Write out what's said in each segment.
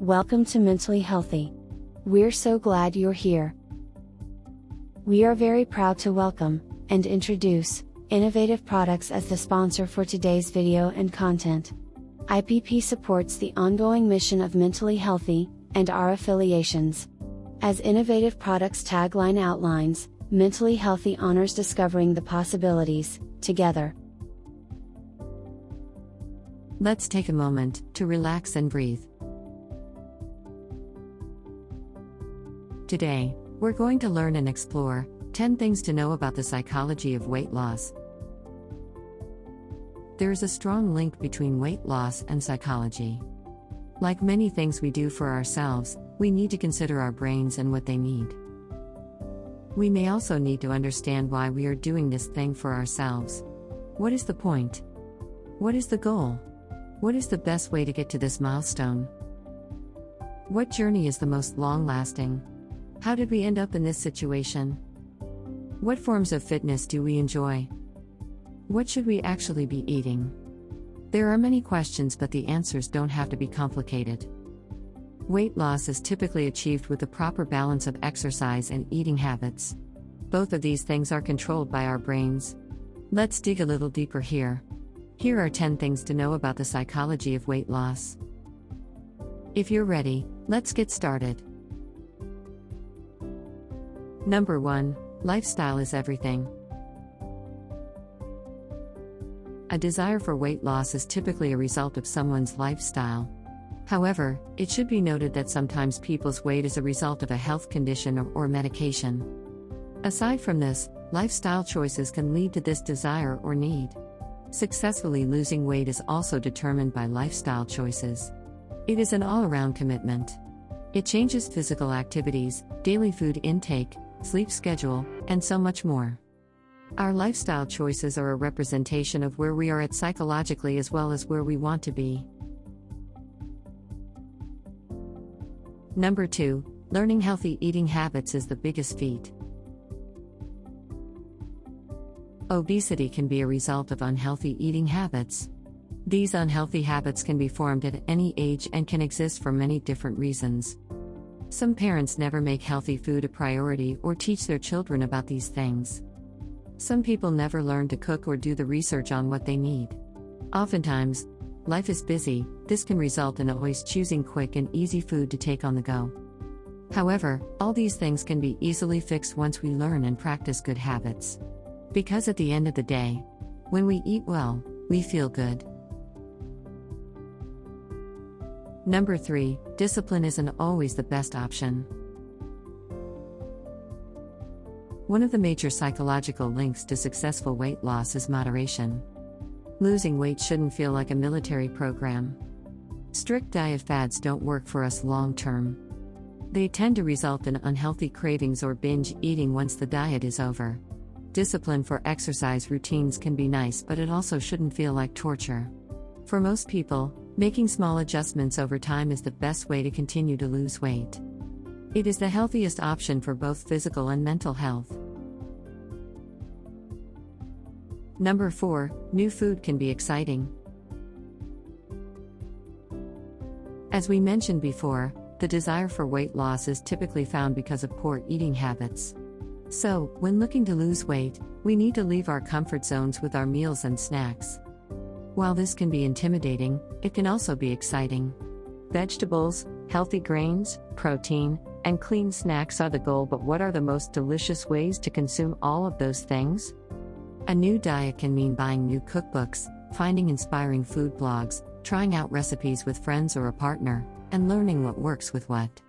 Welcome to Mentally Healthy. We're so glad you're here. We are very proud to welcome and introduce Innovative Products as the sponsor for today's video and content. IPP supports the ongoing mission of Mentally Healthy and our affiliations. As Innovative Products' tagline outlines, Mentally Healthy honors discovering the possibilities together. Let's take a moment to relax and breathe. Today, we're going to learn and explore 10 things to know about the psychology of weight loss. There is a strong link between weight loss and psychology. Like many things we do for ourselves, we need to consider our brains and what they need. We may also need to understand why we are doing this thing for ourselves. What is the point? What is the goal? What is the best way to get to this milestone? What journey is the most long-lasting? How did we end up in this situation? What forms of fitness do we enjoy? What should we actually be eating? There are many questions, but the answers don't have to be complicated. Weight loss is typically achieved with the proper balance of exercise and eating habits. Both of these things are controlled by our brains. Let's dig a little deeper here. Here are 10 things to know about the psychology of weight loss. If you're ready, let's get started. Number 1. Lifestyle is everything. A desire for weight loss is typically a result of someone's lifestyle. However, it should be noted that sometimes people's weight is a result of a health condition or medication. Aside from this, lifestyle choices can lead to this desire or need. Successfully losing weight is also determined by lifestyle choices. It is an all-around commitment. It changes physical activities, daily food intake, sleep schedule, and so much more. Our lifestyle choices are a representation of where we are at psychologically as well as where we want to be. Number 2. Learning healthy eating habits is the biggest feat. Obesity can be a result of unhealthy eating habits. These unhealthy habits can be formed at any age and can exist for many different reasons. Some parents never make healthy food a priority or teach their children about these things. Some people never learn to cook or do the research on what they need. Oftentimes, life is busy. This can result in always choosing quick and easy food to take on the go. However, all these things can be easily fixed once we learn and practice good habits. Because at the end of the day, when we eat well, we feel good. Number 3. Discipline isn't always the best option. One of the major psychological links to successful weight loss is moderation. Losing weight shouldn't feel like a military program. Strict diet fads don't work for us long term. They tend to result in unhealthy cravings or binge eating once the diet is over. Discipline for exercise routines can be nice, but it also shouldn't feel like torture. For most people, making small adjustments over time is the best way to continue to lose weight. It is the healthiest option for both physical and mental health. Number 4. New food can be exciting. As we mentioned before, the desire for weight loss is typically found because of poor eating habits. So, when looking to lose weight, we need to leave our comfort zones with our meals and snacks. While this can be intimidating, it can also be exciting. Vegetables, healthy grains, protein, and clean snacks are the goal, but what are the most delicious ways to consume all of those things? A new diet can mean buying new cookbooks, finding inspiring food blogs, trying out recipes with friends or a partner, and learning what works with what.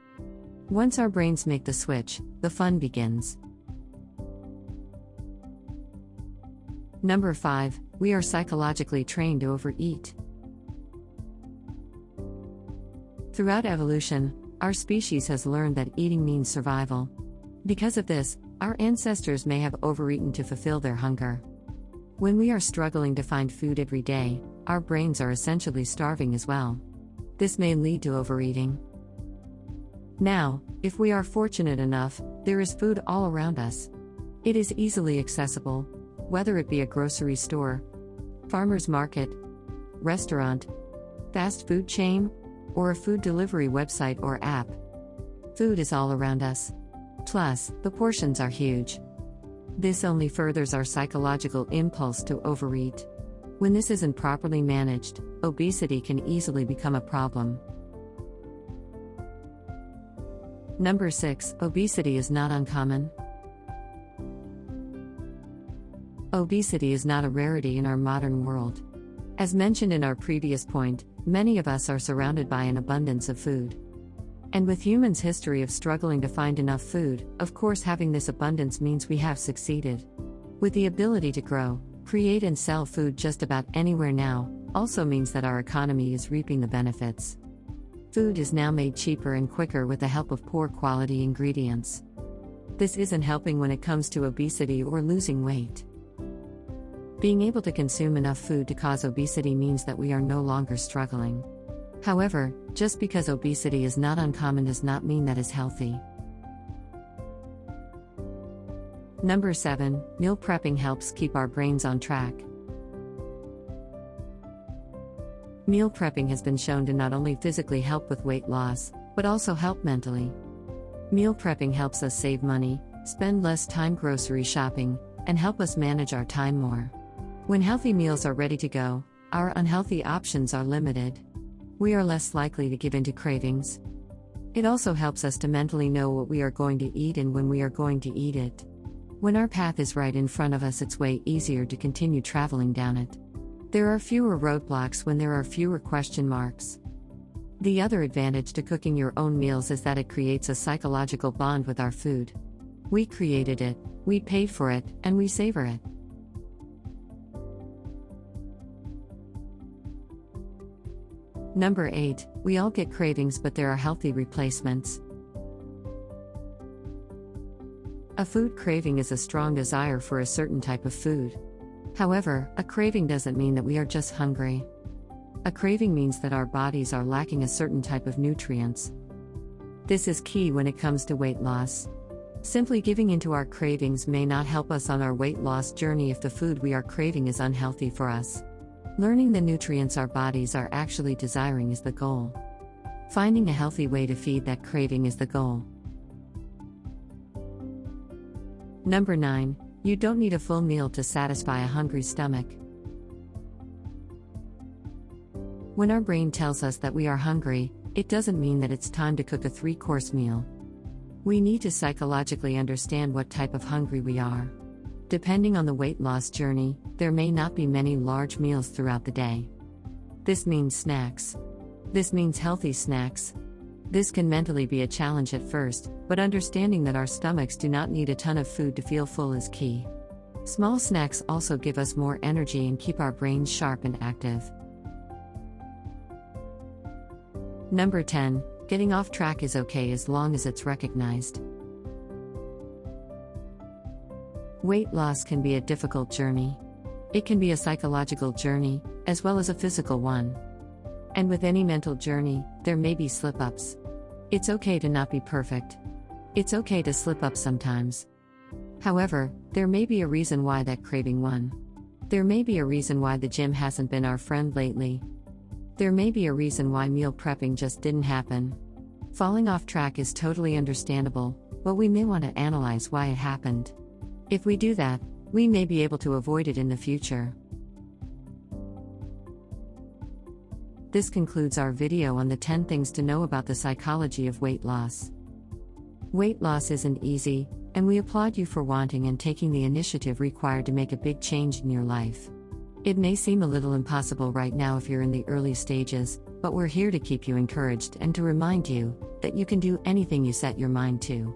Once our brains make the switch, the fun begins. Number 5. We are psychologically trained to overeat. Throughout evolution, our species has learned that eating means survival. Because of this, our ancestors may have overeaten to fulfill their hunger. When we are struggling to find food every day, our brains are essentially starving as well. This may lead to overeating. Now, if we are fortunate enough, there is food all around us. It is easily accessible, whether it be a grocery store, farmer's market, restaurant, fast food chain, or a food delivery website or app. Food is all around us. Plus, the portions are huge. This only furthers our psychological impulse to overeat. When this isn't properly managed, obesity can easily become a problem. Number 6. Obesity is not uncommon. Obesity is not a rarity in our modern world. As mentioned in our previous point, many of us are surrounded by an abundance of food. And with humans' history of struggling to find enough food, of course having this abundance means we have succeeded. With the ability to grow, create and sell food just about anywhere now, also means that our economy is reaping the benefits. Food is now made cheaper and quicker with the help of poor quality ingredients. This isn't helping when it comes to obesity or losing weight. Being able to consume enough food to cause obesity means that we are no longer struggling. However, just because obesity is not uncommon does not mean that is healthy. Number 7. Meal prepping helps keep our brains on track. Meal prepping has been shown to not only physically help with weight loss, but also help mentally. Meal prepping helps us save money, spend less time grocery shopping, and help us manage our time more. When healthy meals are ready to go, our unhealthy options are limited. We are less likely to give in to cravings. It also helps us to mentally know what we are going to eat and when we are going to eat it. When our path is right in front of us, it's way easier to continue traveling down it. There are fewer roadblocks when there are fewer question marks. The other advantage to cooking your own meals is that it creates a psychological bond with our food. We created it, we paid for it, and we savor it. Number 8. We all get cravings, but there are healthy replacements. A food craving is a strong desire for a certain type of food. However, a craving doesn't mean that we are just hungry. A craving means that our bodies are lacking a certain type of nutrients. This is key when it comes to weight loss. Simply giving into our cravings may not help us on our weight loss journey if the food we are craving is unhealthy for us. Learning the nutrients our bodies are actually desiring is the goal. Finding a healthy way to feed that craving is the goal. Number 9. You don't need a full meal to satisfy a hungry stomach. When our brain tells us that we are hungry, it doesn't mean that it's time to cook a 3-course meal. We need to psychologically understand what type of hungry we are. Depending on the weight loss journey, there may not be many large meals throughout the day. This means snacks. This means healthy snacks. This can mentally be a challenge at first, but understanding that our stomachs do not need a ton of food to feel full is key. Small snacks also give us more energy and keep our brains sharp and active. Number 10. Getting off track is okay as long as it's recognized. Weight loss can be a difficult journey. It can be a psychological journey, as well as a physical one. And with any mental journey, there may be slip-ups. It's okay to not be perfect. It's okay to slip up sometimes. However, there may be a reason why that craving won. There may be a reason why the gym hasn't been our friend lately. There may be a reason why meal prepping just didn't happen. Falling off track is totally understandable, but we may want to analyze why it happened. If we do that, we may be able to avoid it in the future. This concludes our video on the 10 things to know about the psychology of weight loss. Weight loss isn't easy, and we applaud you for wanting and taking the initiative required to make a big change in your life. It may seem a little impossible right now if you're in the early stages, but we're here to keep you encouraged and to remind you that you can do anything you set your mind to.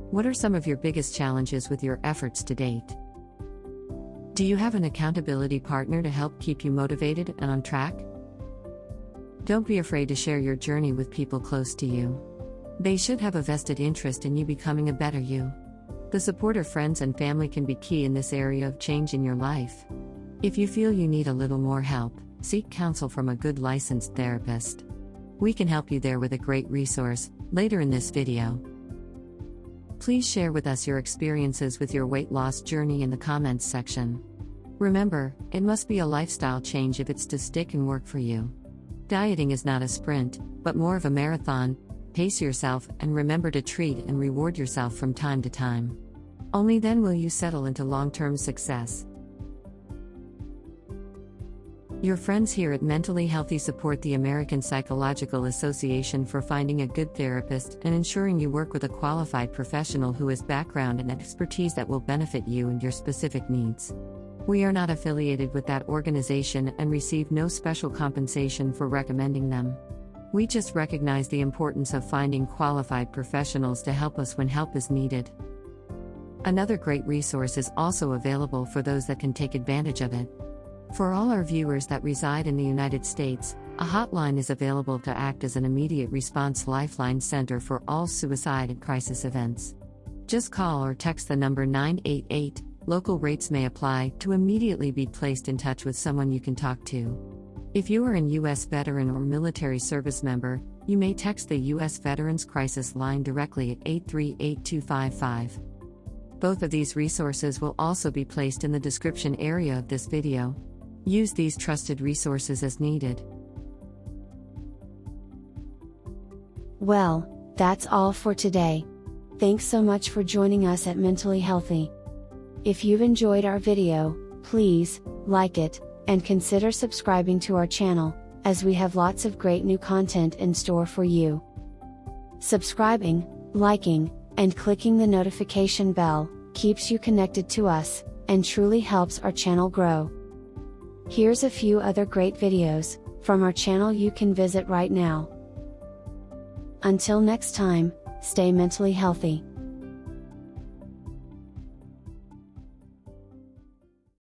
What are some of your biggest challenges with your efforts to date? Do you have an accountability partner to help keep you motivated and on track? Don't be afraid to share your journey with people close to you. They should have a vested interest in you becoming a better you. The support of friends and family can be key in this area of change in your life. If you feel you need a little more help, seek counsel from a good licensed therapist. We can help you there with a great resource later in this video. Please share with us your experiences with your weight loss journey in the comments section. Remember, it must be a lifestyle change if it's to stick and work for you. Dieting is not a sprint, but more of a marathon. Pace yourself and remember to treat and reward yourself from time to time. Only then will you settle into long-term success. Your friends here at Mentally Healthy support the American Psychological Association for finding a good therapist and ensuring you work with a qualified professional who has background and expertise that will benefit you and your specific needs. We are not affiliated with that organization and receive no special compensation for recommending them. We just recognize the importance of finding qualified professionals to help us when help is needed. Another great resource is also available for those that can take advantage of it. For all our viewers that reside in the United States, a hotline is available to act as an immediate response lifeline center for all suicide and crisis events. Just call or text the number 988, local rates may apply, to immediately be placed in touch with someone you can talk to. If you are an U.S. veteran or military service member, you may text the U.S. Veterans Crisis Line directly at 838-255. Both of these resources will also be placed in the description area of this video. Use these trusted resources as needed. Well, that's all for today. Thanks so much for joining us at Mentally Healthy. If you've enjoyed our video, please like it, and consider subscribing to our channel, as we have lots of great new content in store for you. Subscribing, liking, and clicking the notification bell keeps you connected to us, and truly helps our channel grow. Here's a few other great videos from our channel you can visit right now. Until next time, stay mentally healthy.